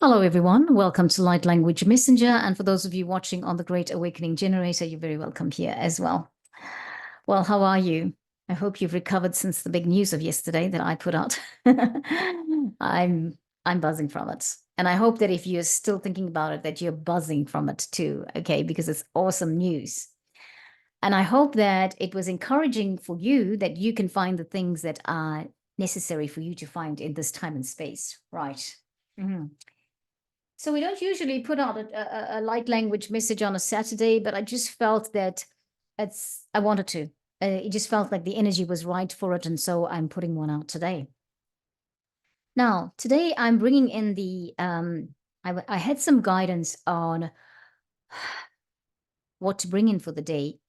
Hello, everyone. Welcome to Light Language Messenger. And for those of you watching on the Great Awakening Generator, you're very welcome here as well. Well, how are you? I hope you've recovered since the big news of yesterday that I put out. I'm buzzing from it. And I hope that if you're still thinking about it, that you're buzzing from it too, okay? Because it's awesome news. And I hope that it was encouraging for you that you can find the things that are necessary for you to find in this time and space, right? So we don't usually put out a light language message on a Saturday, but I just felt that I wanted to. It just felt like the energy was right for it, and so I'm putting one out today. Now, today I'm bringing in the, I had some guidance on what to bring in for the day.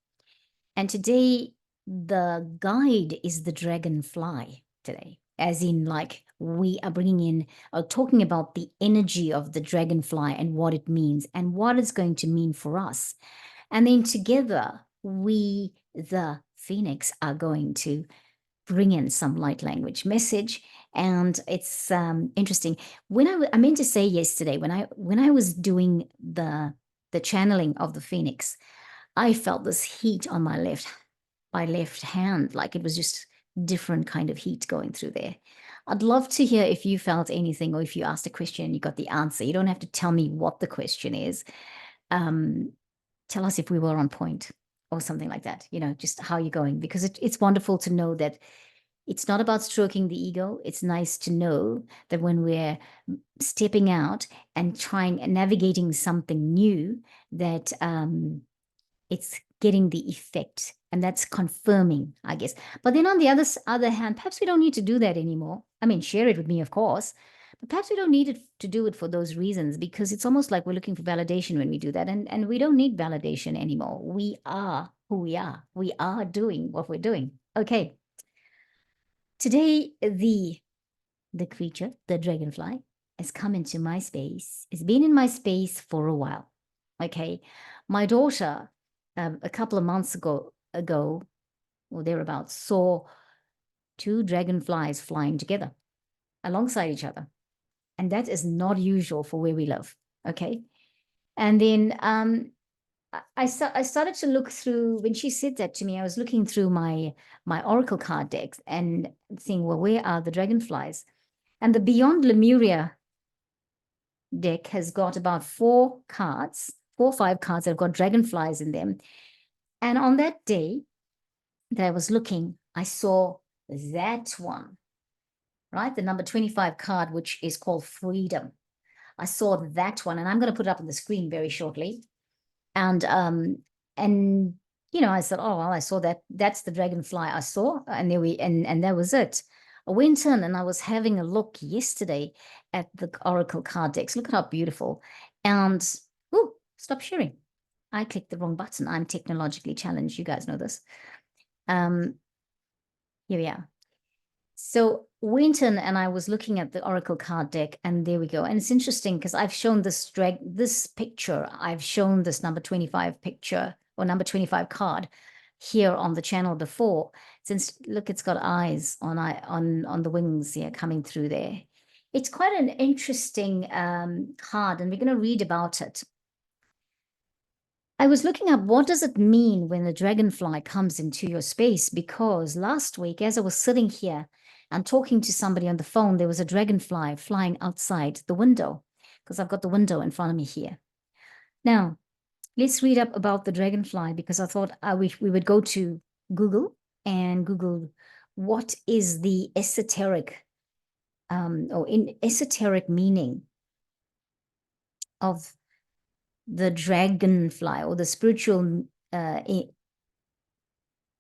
And today, the guide is the dragonfly today, as in like we are bringing in or talking about the energy of the dragonfly and what it means and what it's going to mean for us. And then together, we, the Phoenix, are going to bring in some light language message. And it's interesting. When I meant to say yesterday, when I was doing the channeling of the Phoenix, I felt this heat on my left hand, like it was just different kind of heat going through there. I'd love to hear if you felt anything or if you asked a question and you got the answer. You don't have to tell me what the question is. Tell us if we were on point or something like that, just how you're going, because it's wonderful to know that it's not about stroking the ego. It's nice to know that when we're stepping out and trying and navigating something new, that it's getting the effect, and that's confirming, I guess. But then on the other hand, perhaps we don't need to do that anymore. I mean, share it with me, of course, but perhaps we don't need to do it for those reasons, because it's almost like we're looking for validation when we do that, and we don't need validation anymore. We are who we are. We are doing what we're doing. Okay. Today, the creature, the dragonfly, has come into my space. It's been in my space for a while. Okay. My daughter, a couple of months ago or thereabouts, saw two dragonflies flying together alongside each other. And that is not usual for where we live. Okay. And then I started to look through, when she said that to me, I was looking through my oracle card decks and seeing, well, where are the dragonflies? And the Beyond Lemuria deck has got about 4 or 5 cards that have got dragonflies in them. And on that day that I was looking, I saw that one, right? The number 25 card, which is called Freedom. I saw that one, and I'm going to put it up on the screen very shortly. And I said, oh, well, I saw that. That's the dragonfly I saw. And and that was it. I went in and I was having a look yesterday at the oracle card decks. Look at how beautiful. And, stop sharing. I clicked the wrong button. I'm technologically challenged. You guys know this. Here we are. So went in and I was looking at the oracle card deck, and there we go. And it's interesting because I've shown this picture. I've shown this number 25 picture or number 25 card here on the channel before. Since look, it's got eyes on the wings here coming through there. It's quite an interesting card, and we're going to read about it. I was looking up, what does it mean when the dragonfly comes into your space? Because last week, as I was sitting here and talking to somebody on the phone, there was a dragonfly flying outside the window, because I've got the window in front of me here. Now, let's read up about the dragonfly, because I thought we would go to Google and Google what is the esoteric esoteric meaning of the dragonfly, or the spiritual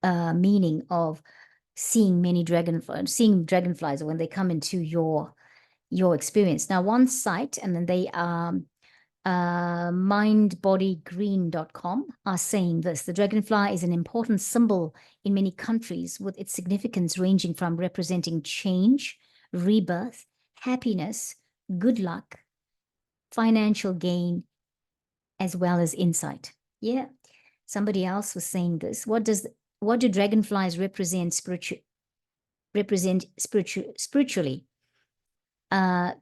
meaning of seeing dragonflies when they come into your experience. Now, one site, and then they are mindbodygreen.com, are saying this: the dragonfly is an important symbol in many countries, with its significance ranging from representing change, rebirth, happiness, good luck, financial gain, as well as insight. Yeah. Somebody else was saying this. What do dragonflies represent spiritually?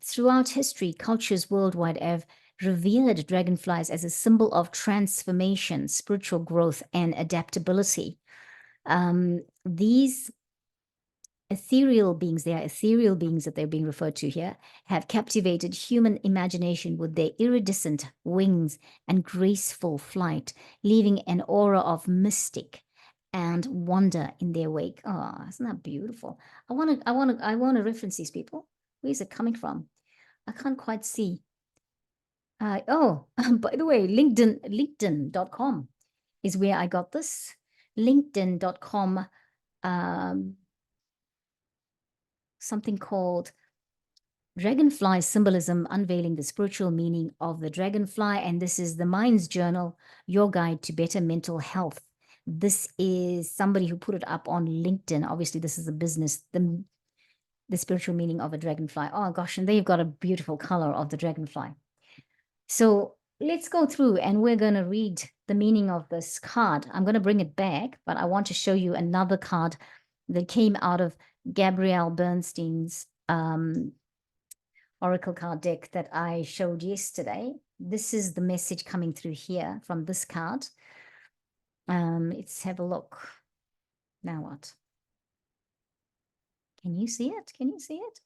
Throughout history, cultures worldwide have revered dragonflies as a symbol of transformation, spiritual growth, and adaptability. These ethereal beings, they are ethereal beings that they're being referred to here, have captivated human imagination with their iridescent wings and graceful flight, leaving an aura of mystic and wonder in their wake. Oh, isn't that beautiful? I want to reference these people. Where is it coming from? I can't quite see. Oh, by the way, LinkedIn.com is where I got this. LinkedIn.com, something called Dragonfly Symbolism, Unveiling the Spiritual Meaning of the Dragonfly. And this is the Mind's Journal, Your Guide to Better Mental Health. This is somebody who put it up on LinkedIn. Obviously, this is a business, the spiritual meaning of a dragonfly. Oh gosh, and they've got a beautiful color of the dragonfly. So let's go through and we're going to read the meaning of this card. I'm going to bring it back, but I want to show you another card that came out of Gabrielle Bernstein's oracle card deck that I showed yesterday. This is the message coming through here from this card. Let's have a look. Now what? Can you see it? Can you see it?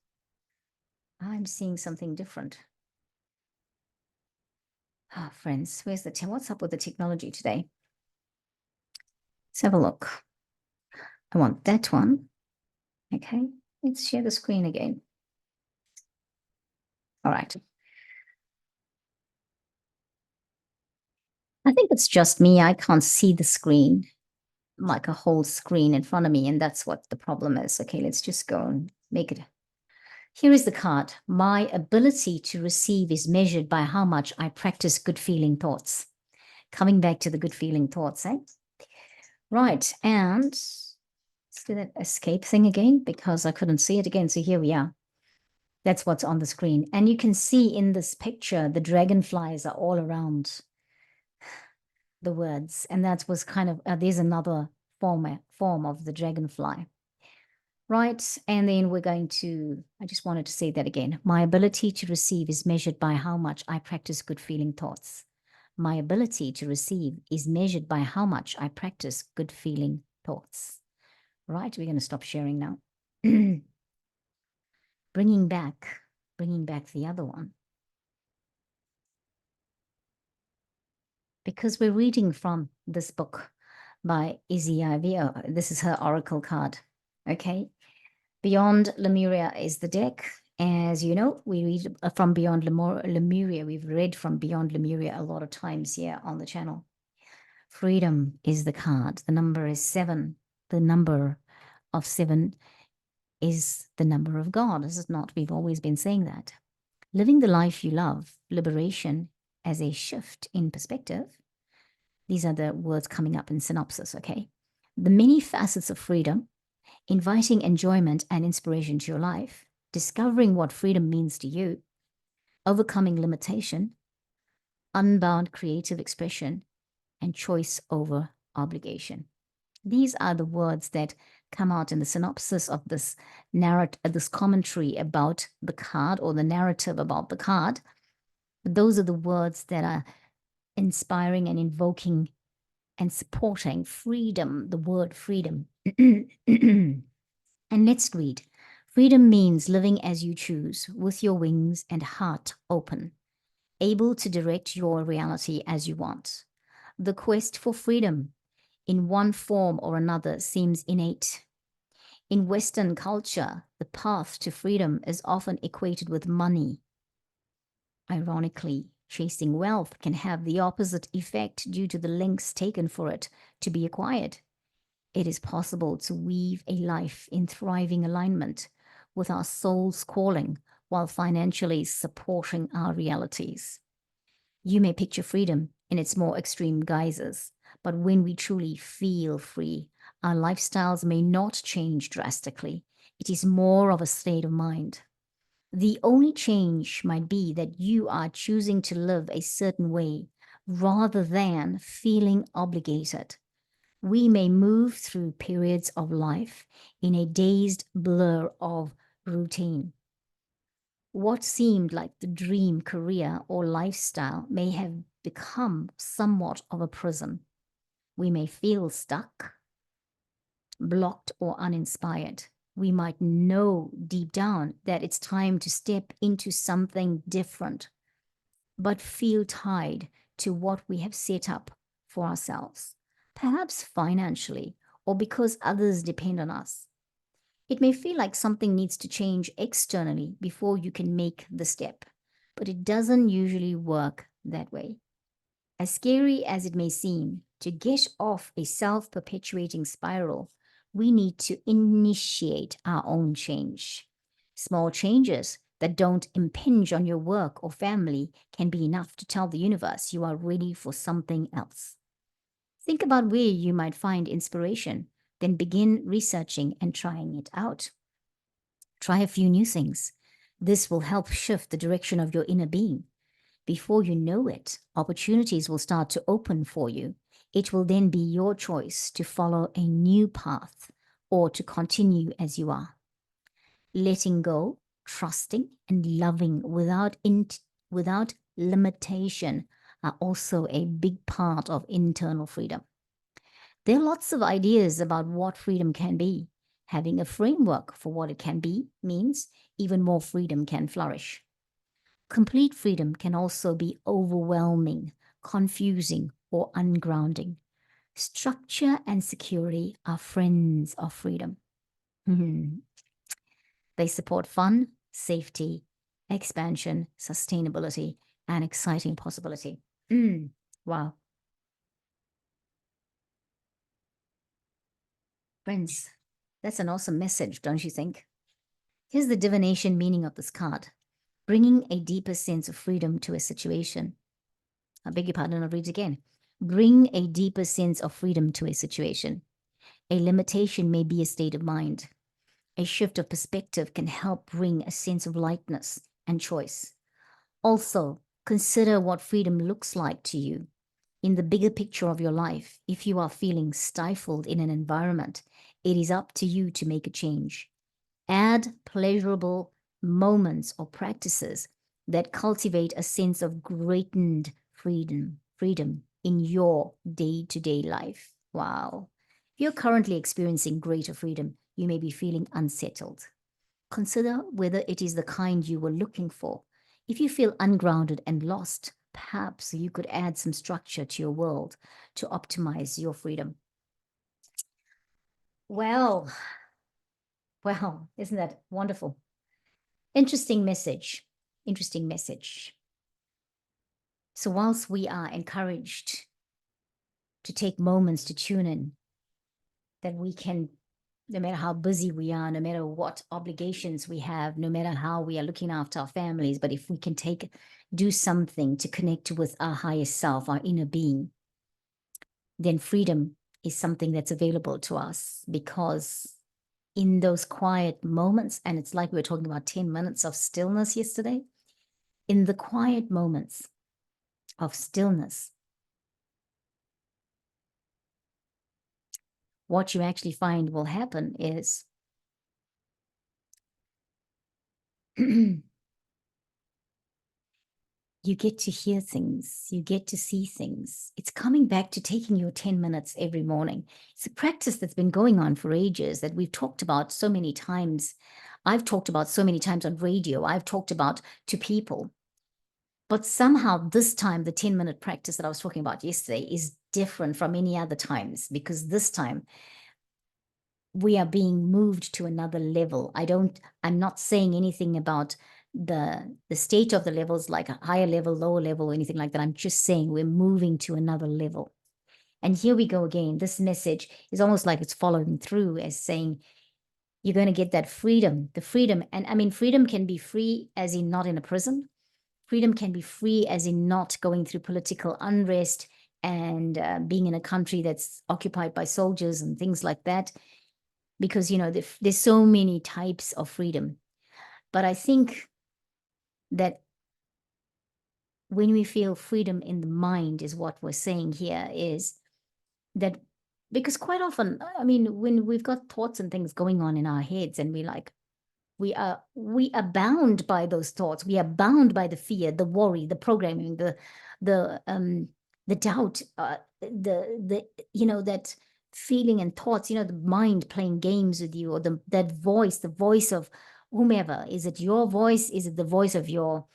I'm seeing something different. Ah, friends, what's up with the technology today? Let's have a look. I want that one. Okay, let's share the screen again. All right. I think it's just me. I can't see the screen, like a whole screen in front of me, and that's what the problem is. Okay, let's just go and make it. Here is the card. My ability to receive is measured by how much I practice good feeling thoughts. Coming back to the good feeling thoughts, eh? Right, and let's do that escape thing again because I couldn't see it again. So here we are. That's what's on the screen. And you can see in this picture, the dragonflies are all around the words. And that was kind of, there's another form of the dragonfly. Right, and then we're going to, I just wanted to say that again. My ability to receive is measured by how much I practice good feeling thoughts. My ability to receive is measured by how much I practice good feeling thoughts. Right, we're going to stop sharing now. bringing back the other one. Because we're reading from this book by Izzy Ivy. This is her oracle card. Okay. Beyond Lemuria is the deck. As you know, we read from Beyond Lemuria. We've read from Beyond Lemuria a lot of times here on the channel. Freedom is the card. The number is 7. The number of 7 is the number of God, is it not? We've always been saying that. Living the life you love, liberation as a shift in perspective. These are the words coming up in synopsis, okay? The many facets of freedom, inviting enjoyment and inspiration to your life, discovering what freedom means to you, overcoming limitation, unbound creative expression, and choice over obligation. These are the words that come out in the synopsis of this this commentary about the card, or the narrative about the card. But those are the words that are inspiring and invoking and supporting freedom, the word freedom. And let's read. Freedom means living as you choose, with your wings and heart open, able to direct your reality as you want. The quest for freedom, in one form or another, seems innate. In Western culture, the path to freedom is often equated with money. Ironically, chasing wealth can have the opposite effect due to the lengths taken for it to be acquired. It is possible to weave a life in thriving alignment with our soul's calling while financially supporting our realities. You may picture freedom in its more extreme guises, but when we truly feel free, our lifestyles may not change drastically. It is more of a state of mind. The only change might be that you are choosing to live a certain way rather than feeling obligated. We may move through periods of life in a dazed blur of routine. What seemed like the dream career or lifestyle may have become somewhat of a prison. We may feel stuck, blocked, or uninspired. We might know deep down that it's time to step into something different, but feel tied to what we have set up for ourselves, perhaps financially or because others depend on us. It may feel like something needs to change externally before you can make the step, but it doesn't usually work that way. As scary as it may seem, to get off a self perpetuating spiral, we need to initiate our own change. Small changes that don't impinge on your work or family can be enough to tell the universe you are ready for something else. Think about where you might find inspiration, then begin researching and trying it out. Try a few new things. This will help shift the direction of your inner being. Before you know it, opportunities will start to open for you. It will then be your choice to follow a new path or to continue as you are. Letting go, trusting, and loving without limitation are also a big part of internal freedom. There are lots of ideas about what freedom can be. Having a framework for what it can be means even more freedom can flourish. Complete freedom can also be overwhelming, confusing, or ungrounding. Structure and security are friends of freedom. They support fun, safety, expansion, sustainability, and exciting possibility. Wow. Friends, that's an awesome message, don't you think? Here's the divination meaning of this card: bringing a deeper sense of freedom to a situation. I beg your pardon, I'll read it again. Bring a deeper sense of freedom to a situation. A limitation may be a state of mind. A shift of perspective can help bring a sense of lightness and choice. Also, consider what freedom looks like to you in the bigger picture of your life. If you are feeling stifled in an environment, it is up to you to make a change. Add pleasurable moments or practices that cultivate a sense of greatened freedom in your day-to-day life. Wow. If you're currently experiencing greater freedom, you may be feeling unsettled. Consider whether it is the kind you were looking for. If you feel ungrounded and lost, perhaps you could add some structure to your world to optimize your freedom. Well, isn't that wonderful? Interesting message. Interesting message. So whilst we are encouraged to take moments to tune in, that we can, no matter how busy we are, no matter what obligations we have, no matter how we are looking after our families, but if we can do something to connect with our higher self, our inner being, then freedom is something that's available to us. Because in those quiet moments, and it's like we were talking about 10 minutes of stillness yesterday, in the quiet moments of stillness, what you actually find will happen is you get to hear things, you get to see things. It's coming back to taking your 10 minutes every morning. It's a practice that's been going on for ages, that we've talked about so many times. I've talked about so many times on radio. I've talked about to people. But somehow this time, the 10-minute practice that I was talking about yesterday is different from any other times, because this time we are being moved to another level. I'm not saying anything about the state of the levels, like a higher level, lower level, or anything like that. I'm just saying we're moving to another level. And here we go again. This message is almost like it's following through as saying, you're going to get that freedom, the freedom. And I mean, freedom can be free as in not in a prison. Freedom can be free as in not going through political unrest and being in a country that's occupied by soldiers and things like that. Because, there's so many types of freedom. But I think that when we feel freedom in the mind is what we're saying here, is that because quite often, I mean, when we've got thoughts and things going on in our heads and we like, We are bound by those thoughts. We are bound by the fear, the worry, the programming, the doubt, the that feeling and thoughts, the mind playing games with you, or that voice, the voice of whomever. Is it your voice? Is it the voice of your,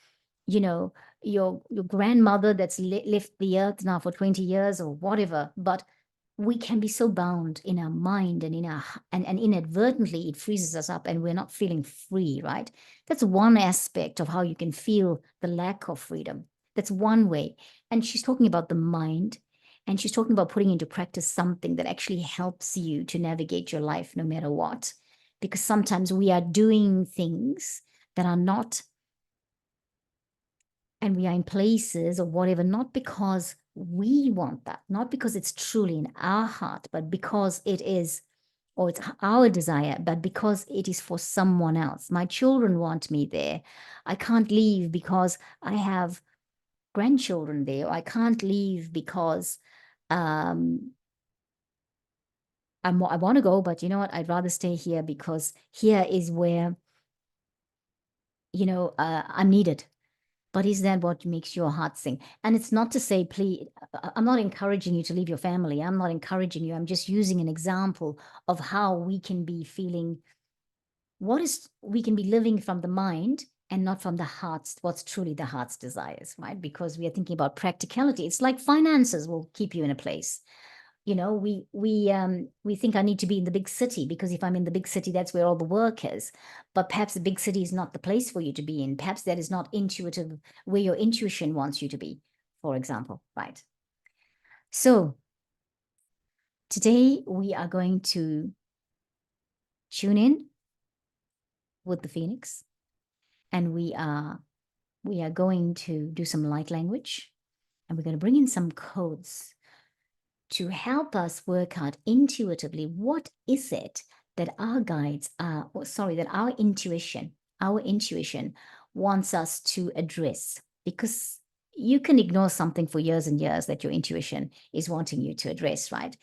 you know, your grandmother that's left the earth now for 20 years or whatever? But we can be so bound in our mind, and and inadvertently it freezes us up, and we're not feeling free, right? That's one aspect of how you can feel the lack of freedom. That's one way. And she's talking about the mind, and she's talking about putting into practice something that actually helps you to navigate your life no matter what. Because sometimes we are doing things that are not, and we are in places or whatever, not because we want that, not because it's truly in our heart, but because it is, or it's our desire, but because it is for someone else. My children want me there. I can't leave because I have grandchildren there. Or I can't leave because um, I want to go, but you know what? I'd rather stay here because here is where, I'm needed. But is that what makes your heart sing? And it's not to say, please, I'm not encouraging you to leave your family. I'm not encouraging you. I'm just using an example of how we can be feeling, we can be living from the mind and not from the heart's, what's truly the heart's desires, right? Because we are thinking about practicality. It's like finances will keep you in a place. We think I need to be in the big city because if I'm in the big city, that's where all the work is. But perhaps the big city is not the place for you to be in. Perhaps that is not intuitive where your intuition wants you to be, for example, right? So today we are going to tune in with the Phoenix, and we are going to do some light language, and we're going to bring in some codes to help us work out intuitively what is it that our guides are, that our intuition wants us to address. Because you can ignore something for years and years that your intuition is wanting you to address, right?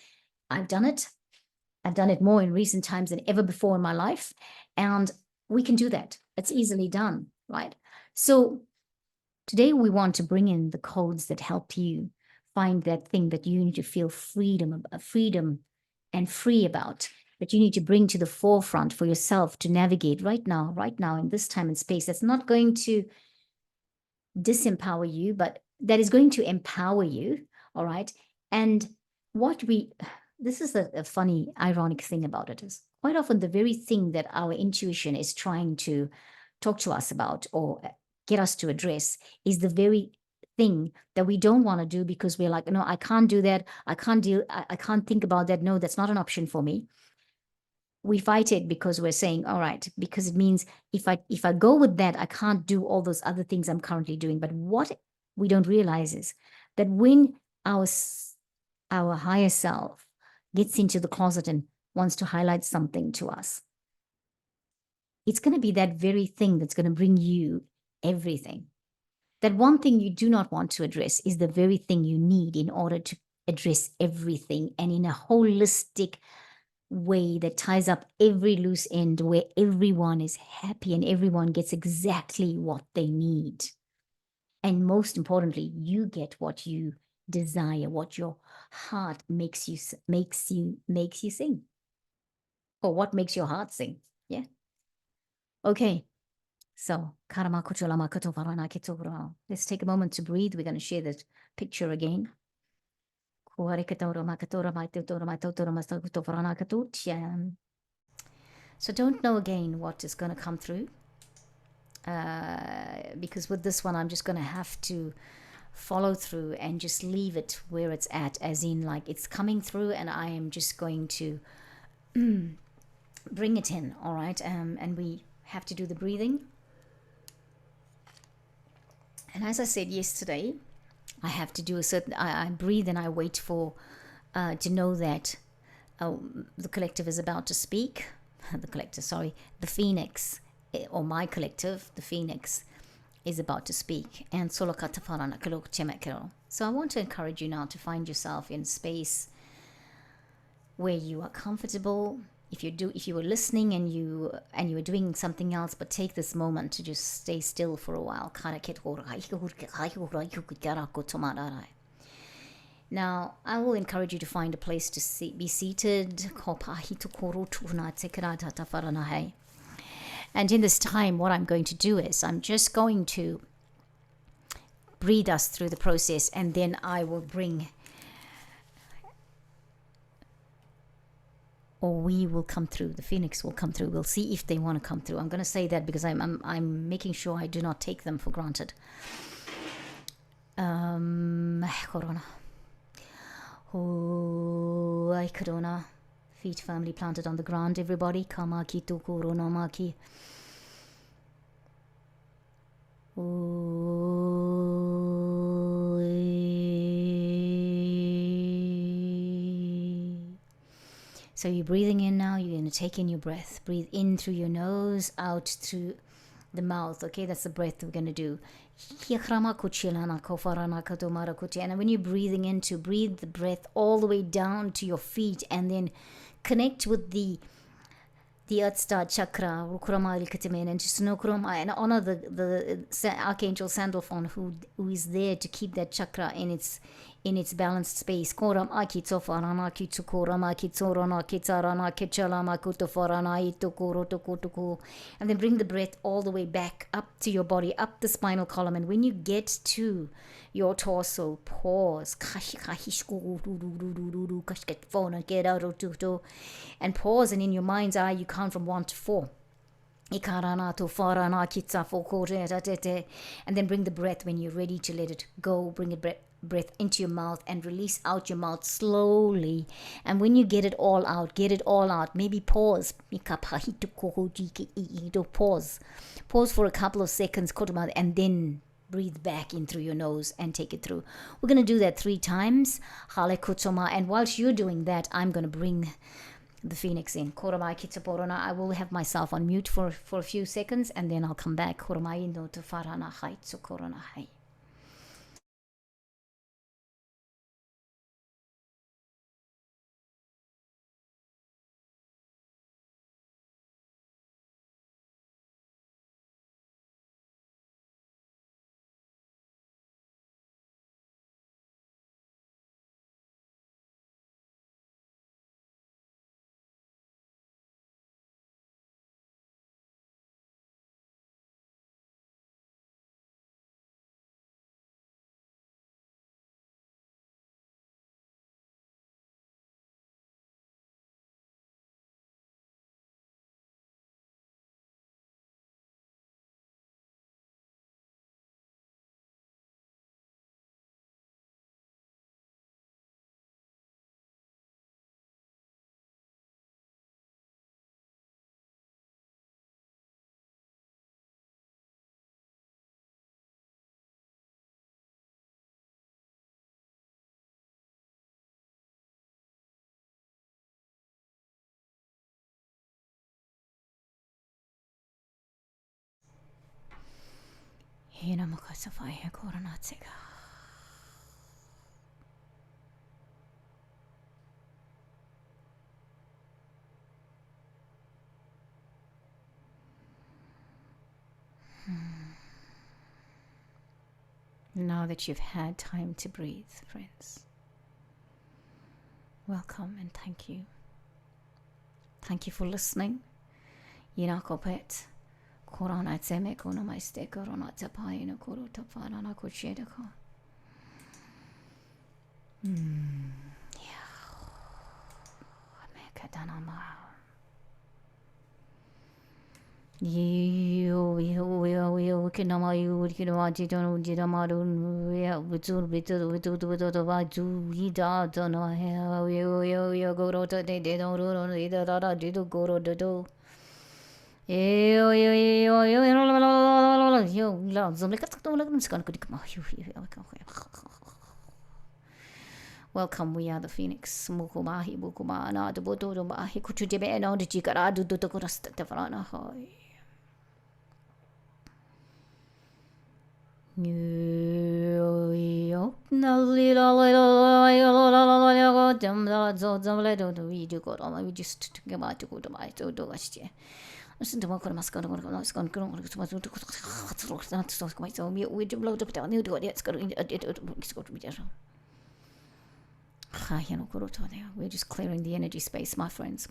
I've done it. I've done it more in recent times than ever before in my life. And we can do that. It's easily done, right? So today we want to bring in the codes that help you find that thing that you need to feel freedom and free about, that you need to bring to the forefront for yourself to navigate right now in this time and space. That's not going to disempower you, but that is going to empower you. All right. And this is a funny, ironic thing about it is quite often the very thing that our intuition is trying to talk to us about or get us to address is the very thing that we don't want to do because we're like, no, I can't do that. I can't think about that. No, that's not an option for me. We fight it because we're saying, all right, because it means if I go with that, I can't do all those other things I'm currently doing. But what we don't realize is that when our higher self gets into the closet and wants to highlight something to us, it's going to be that very thing that's going to bring you everything. That one thing you do not want to address is the very thing you need in order to address everything, and in a holistic way that ties up every loose end, where everyone is happy and everyone gets exactly what they need. And most importantly, you get what you desire, what your heart makes you sing, or what makes your heart sing. Yeah. Okay. So, let's take a moment to breathe. We're going to share this picture again. So don't know again what is going to come through. Because with this one, I'm just going to have to follow through and just leave it where it's at, as in like it's coming through and I am just going to bring it in. All right. And we have to do the breathing. And as I said yesterday, I have to do a certain, I breathe and I wait for, to know that the collective is about to speak. The Phoenix, or my collective, the Phoenix, is about to speak. And so I want to encourage you now to find yourself in space where you are comfortable, if you were listening and you were doing something else, but take this moment to just stay still for a while. Now, I will encourage you to find a place to be seated. And in this time, what I'm going to do is I'm just going to breathe us through the process, and then I will bring, or we will come through, the phoenix will come through. We'll see if they want to come through. I'm going to say that because I'm making sure I do not take them for granted. Corona. Oh, ay corona. Feet firmly planted on the ground, everybody. Kamaki to corona maki. So you're breathing in now. You're going to take in your breath. Breathe in through your nose, out through the mouth. Okay, that's the breath we're going to do. And when you're breathing in, to breathe the breath all the way down to your feet, and then connect with the Earth Star chakra, and just and honor the Archangel Sandalphon, who is there to keep that chakra in its balanced space. And then bring the breath all the way back up to your body, up the spinal column. And when you get to your torso, pause and pause, and in your mind's eye you count from 1 to 4. And then bring the breath when you're ready to let it go. Bring it breath into your mouth and release out your mouth slowly. And when you get it all out, maybe pause for a couple of seconds, and then breathe back in through your nose and take it through. We're going to do that 3 times. And whilst you're doing that, I'm going to bring the phoenix in. I will have myself on mute for a few seconds, and then I'll come back. Now that you've had time to breathe, friends, welcome and thank you. Thank you for listening. Yinakopet. Korona tseme kono maiste korona tapai no koro tapana na kochedaka. Yeah. Mekadanama. You kinama you kinamaji don't jidamadun vitul vatu hida dono you go to de don't do go to welcome, we are the Phoenix. Mukumahi Mukumana the Bodo Mahi Kuchudebe no the Chikaradu to Kurastafrana. we just talk about to go to my to do it. Listen to what must go to what is going to we do blow up down. You do it. It's going to be there. We're just clearing the energy space, my friends.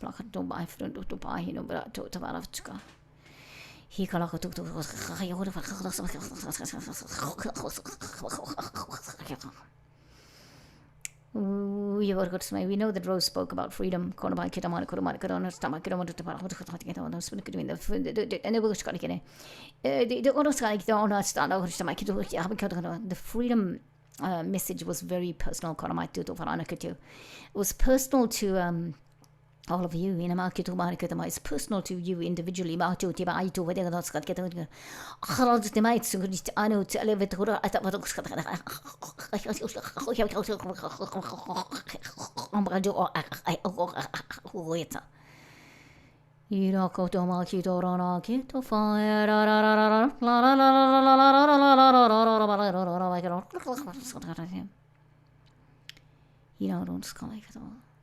We know that Rose spoke about freedom. The freedom message was very personal. It was personal to all of you in it's personal to you individually.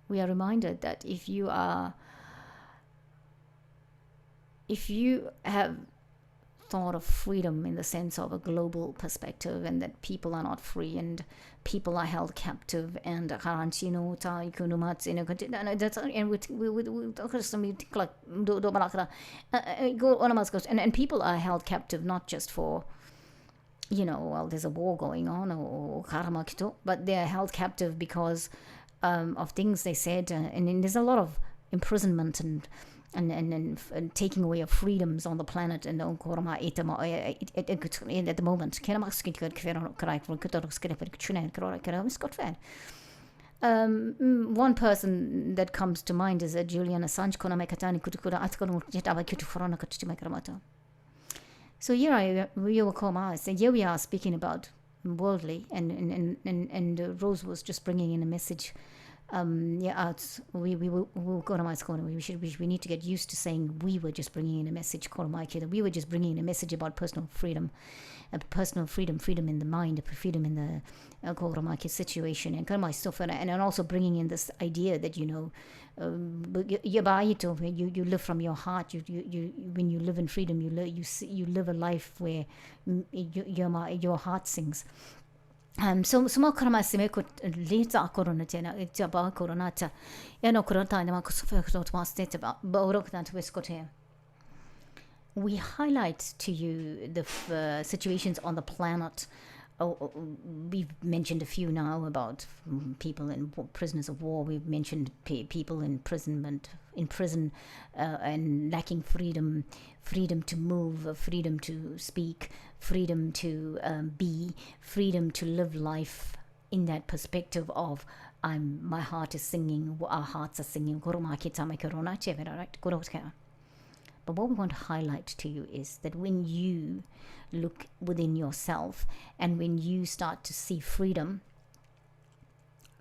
We are reminded that if you have thought of freedom in the sense of a global perspective, and that people are not free and people are held captive, and people are held captive not just for there's a war going on, but they're held captive because of things they said, and there's a lot of imprisonment and taking away of freedoms on the planet, and at the moment. One person that comes to mind is Julian Assange. So here we are speaking about worldly, and Rose was just bringing in a message. We need to get used to saying we were just bringing in a message. We were just bringing in a message about personal freedom in the mind, freedom in the situation, and also bringing in this idea that you live from your heart. You when you live in freedom, you live a life where your heart sings. So we highlight to you the situations on the planet. We've mentioned a few now about people in prisoners of war. We've mentioned people in prison and lacking freedom to move, freedom to speak, freedom to be, freedom to live life in that perspective of my heart is singing, our hearts are singing. But what we want to highlight to you is that when you look within yourself, and when you start to see freedom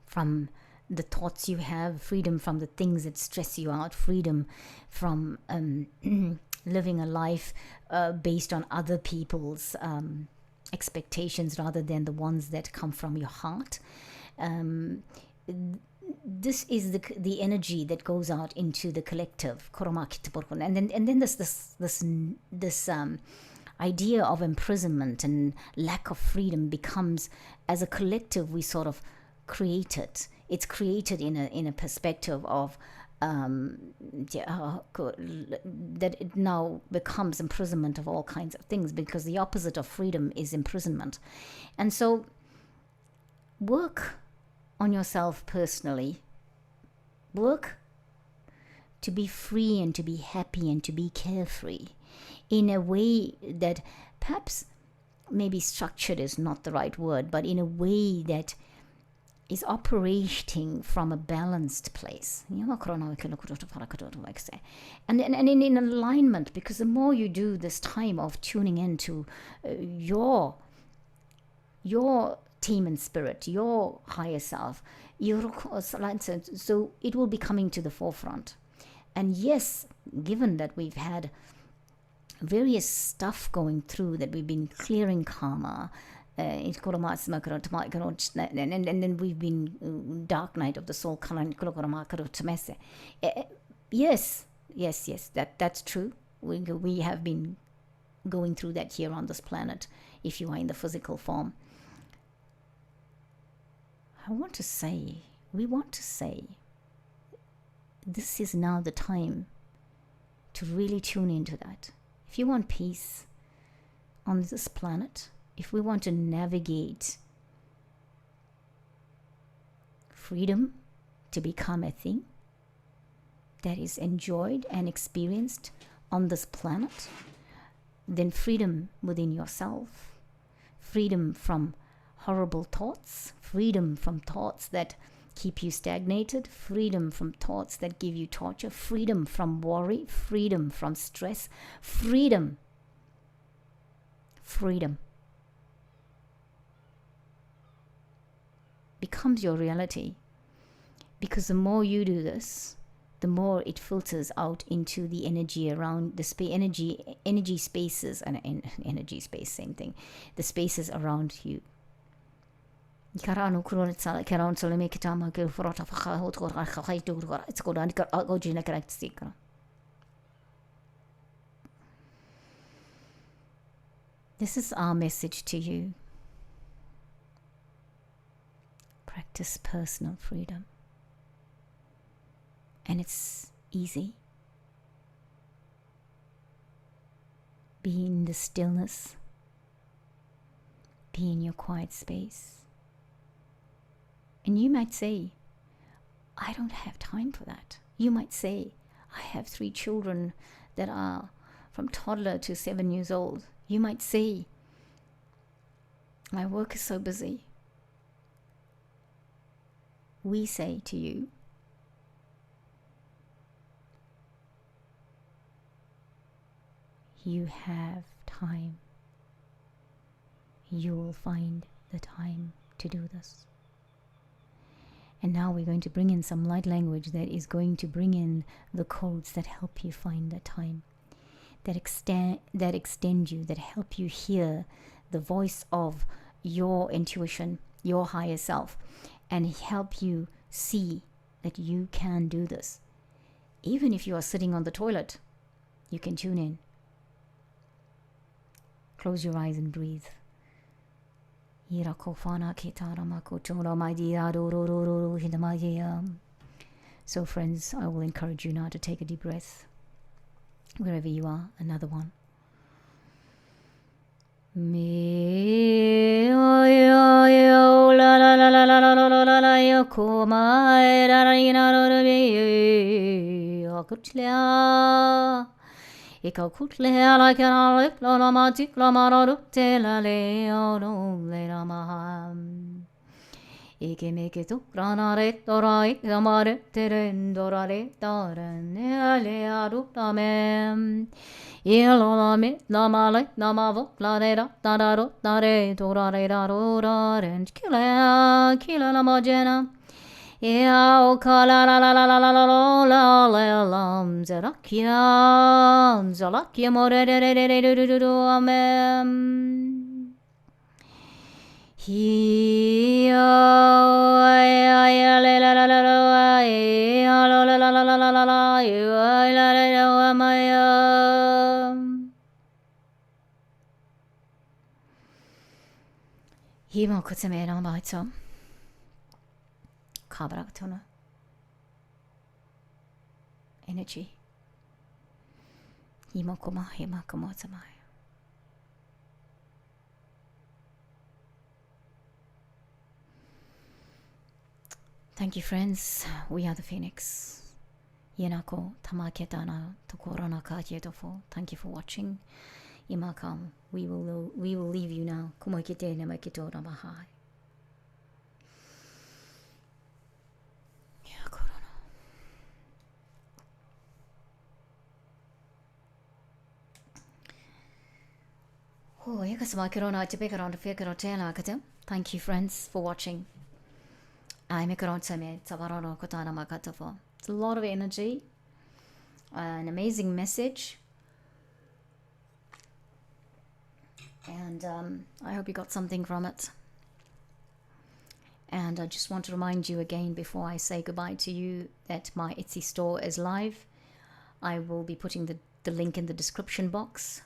from the thoughts you have, freedom from the things that stress you out, freedom from living a life based on other people's expectations rather than the ones that come from your heart, this is the energy that goes out into the collective, and then this idea of imprisonment and lack of freedom becomes, as a collective, we sort of create it. It's created in a perspective of that it now becomes imprisonment of all kinds of things, because the opposite of freedom is imprisonment. And so work on yourself personally. Work to be free and to be happy and to be carefree in a way that perhaps maybe structured is not the right word, but in a way that is operating from a balanced place. And in alignment, because the more you do this time of tuning into your team and spirit, your higher self, so it will be coming to the forefront. And yes, given that we've had various stuff going through, that we've been clearing karma, and then we've been dark night of the soul. Yes, that's true. We have been going through that here on this planet if you are in the physical form. We want to say this is now the time to really tune into that. If you want peace on this planet, if we want to navigate freedom to become a thing that is enjoyed and experienced on this planet, then freedom within yourself, freedom from horrible thoughts, freedom from thoughts that keep you stagnated, freedom from thoughts that give you torture, freedom from worry, freedom from stress, freedom becomes your reality. Because the more you do this, the more it filters out into the energy around the energy spaces, and energy space, same thing, the spaces around you. This is our message to you. Practice personal freedom. And it's easy. Be in the stillness. Be in your quiet space. And you might say, I don't have time for that. You might say, I have 3 children that are from toddler to 7 years old. You might say, my work is so busy. We say to you, you have time. You will find the time to do this. And now we're going to bring in some light language that is going to bring in the codes that help you find the time, that extend you, that help you hear the voice of your intuition, your higher self, and help you see that you can do this. Even if you are sitting on the toilet, you can tune in. Close your eyes and breathe. So friends, I will encourage you now to take a deep breath. Wherever you are, another one. Ike make to granare dorai amare teren dorare daran ale arutame ilolame namale namavo planera dararo dare dorare daroraren kila la mojena o kala la la la la la la la la lam zarakia more de amen. Himo kutsemera maitso. Kabaraktona. Energy. Himo koma hima komotsamai. Thank you, friends. We are the Phoenix. Yenako tamaketana tokorana kajetofo. Thank you for watching. Imakam. We will leave you now. Kumakite nemakito namahai. Thank you, friends, for watching. It's a lot of energy, an amazing message. And I hope you got something from it. And I just want to remind you again before I say goodbye to you that my Etsy store is live. I will be putting the link in the description box.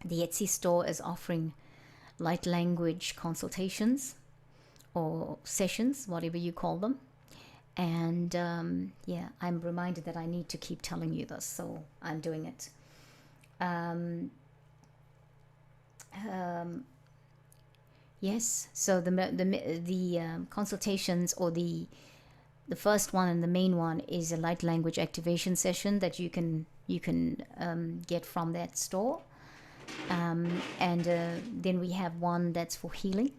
The Etsy store is offering light language consultations or sessions, whatever you call them. And yeah, I'm reminded that I need to keep telling you this, so I'm doing it. Yes, so the consultations, or the first one and the main one, is a light language activation session that you can get from that store. And then we have one that's for healing,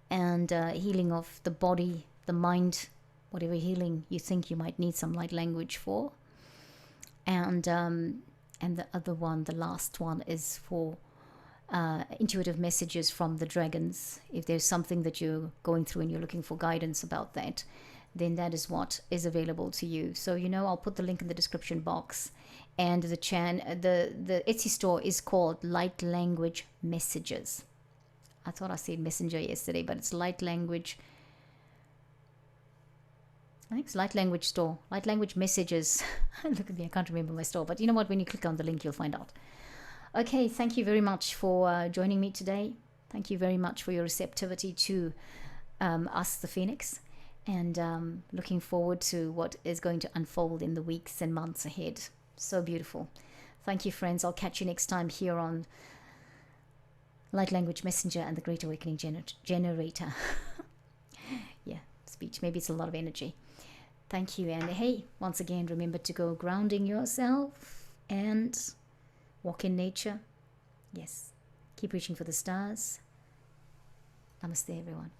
and healing of the body, the mind, whatever healing you think you might need some light language for. And the other one, the last one, is for intuitive messages from the dragons. If there's something that you're going through and you're looking for guidance about that, then that is what is available to you. So I'll put the link in the description box. And the Etsy store is called Light Language Messages. I thought I said messenger yesterday, but it's Light Language. I think it's Light Language Store. Light Language Messages. Look at me, I can't remember my store. But you know what? When you click on the link, you'll find out. Okay, thank you very much for joining me today. Thank you very much for your receptivity to Us the Phoenix. And looking forward to what is going to unfold in the weeks and months ahead. So beautiful. Thank you, friends. I'll catch you next time here on Light Language Messenger and the Great Awakening Generator. Yeah, speech. Maybe it's a lot of energy. Thank you. And hey, once again, remember to go grounding yourself and walk in nature. Yes. Keep reaching for the stars. Namaste, everyone.